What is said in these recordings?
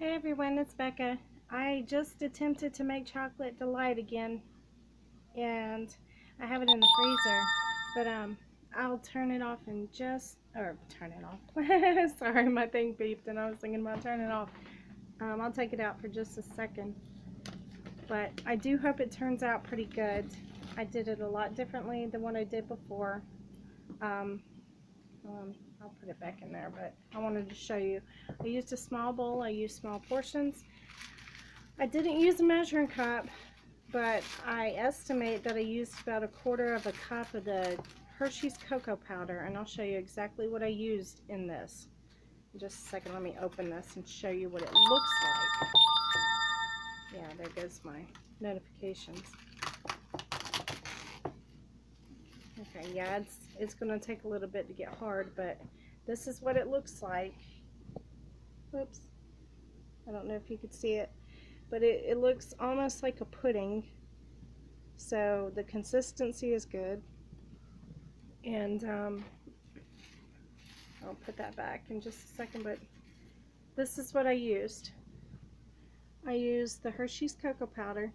Hey everyone, it's Becca. I just attempted to make chocolate delight again, and I have it in the freezer, but I'll turn it off and turn it off. Sorry, my thing beeped and I was thinking about turning it off. I'll take it out for just a second, but I do hope it turns out pretty good. I did it a lot differently than what I did before. Um, I'll put it back in there, but I wanted to show you. I used a small bowl, I used small portions. I didn't use a measuring cup, but I estimate that I used about 1/4 of a cup of the Hershey's cocoa powder, and I'll show you exactly what I used in this. In just a second, let me open this and show you what it looks like. Yeah, there goes my notifications. Okay, yeah, it's going to take a little bit to get hard, but this is what it looks like. Whoops. I don't know if you could see it, but it looks almost like a pudding. So the consistency is good. And I'll put that back in just a second, but this is what I used. I used the Hershey's cocoa powder.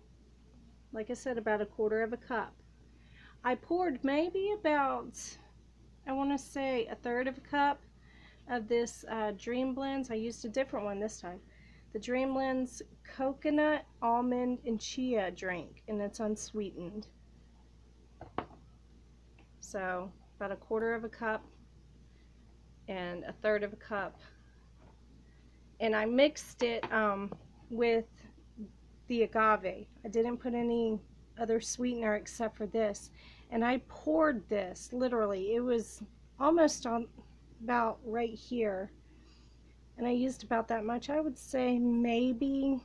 Like I said, about 1/4 of a cup. I poured maybe about, I want to say 1/3 of a cup of this Dream Blends. I used a different one this time. The Dream Blends Coconut, Almond, and Chia drink, and it's unsweetened. So about 1/4 of a cup and 1/3 of a cup. And I mixed it with the agave. I didn't put any other sweetener except for this. And I poured this, literally. It was almost on about right here. And I used about that much. I would say maybe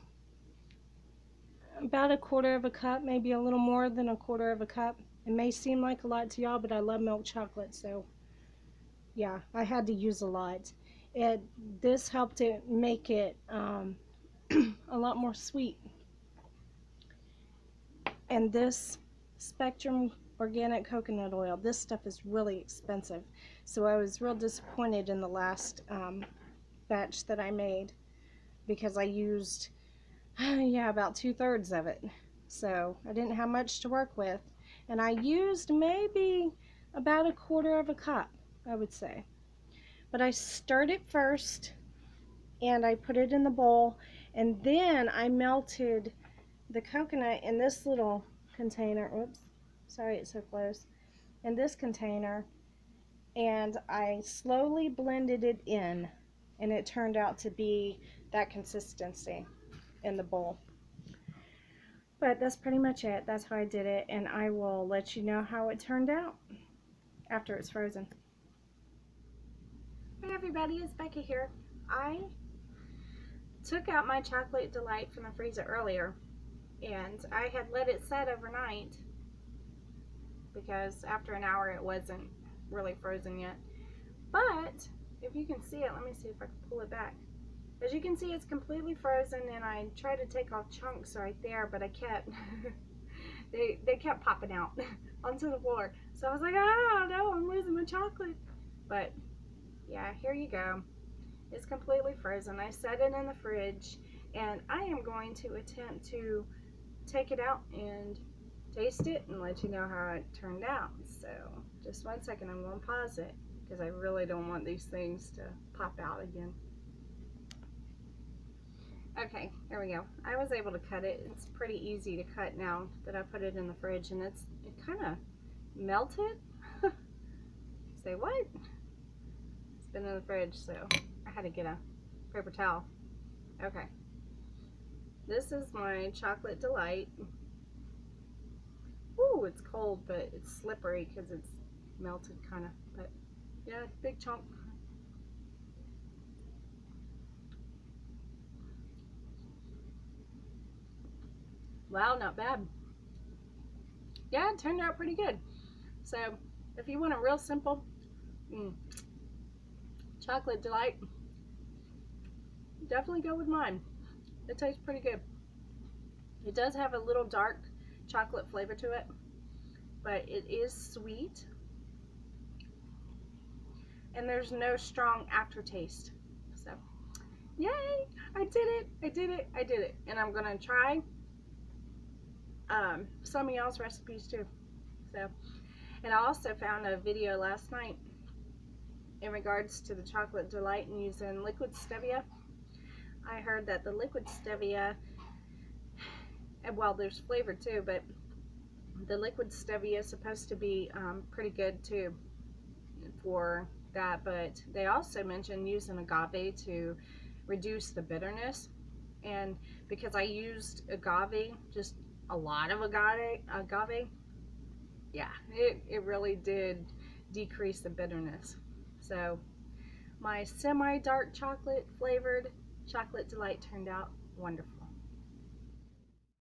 about 1/4 of a cup, maybe a little more than 1/4 of a cup. It may seem like a lot to y'all, but I love milk chocolate, so yeah, I had to use a lot. This helped it make it a lot more sweet. And this Spectrum organic coconut oil, this stuff is really expensive, so I was real disappointed in the last batch that I made, because I used yeah, about 2/3 of it, so I didn't have much to work with. And I used maybe about 1/4 of a cup, I would say. But I stirred it first, and I put it in the bowl, and then I melted the coconut in this little container. Oops, sorry it's so close. In this container, and I slowly blended it in, and it turned out to be that consistency in the bowl. But that's pretty much it. That's how I did it, and I will let you know how it turned out after it's frozen. Hey everybody, it's Becca here. I took out my chocolate delight from the freezer earlier, and I had let it set overnight because after an hour it wasn't really frozen yet. But if you can see it, let me see if I can pull it back. As you can see, it's completely frozen, and I tried to take off chunks right there, but I kept they kept popping out onto the floor. So I was like, oh no, I'm losing my chocolate. But yeah, here you go. It's completely frozen. I set it in the fridge, and I am going to attempt to take it out and taste it and let you know how it turned out. So just 1 second, I'm going to pause it because I really don't want these things to pop out again. Okay, here we go. I was able to cut it. It's pretty easy to cut now that I put it in the fridge, and it kind of melted. Say what? It's been in the fridge, so I had to get a paper towel. Okay. This is my chocolate delight. Ooh, it's cold, but it's slippery because it's melted kind of. But yeah, big chunk. Wow, not bad. Yeah, it turned out pretty good. So if you want a real simple chocolate delight, definitely go with mine. It tastes pretty good. It does have a little dark chocolate flavor to it, but it is sweet, and there's no strong aftertaste. So yay! I did it, I did it, I did it. And I'm gonna try some of y'all's recipes too. So, and I also found a video last night in regards to the chocolate delight and using liquid stevia. I heard that the liquid stevia, well, there's flavor too, but the liquid stevia is supposed to be pretty good too for that. But they also mentioned using agave to reduce the bitterness. And because I used agave, just a lot of agave, yeah, it really did decrease the bitterness. So my semi-dark chocolate flavored chocolate delight turned out wonderful.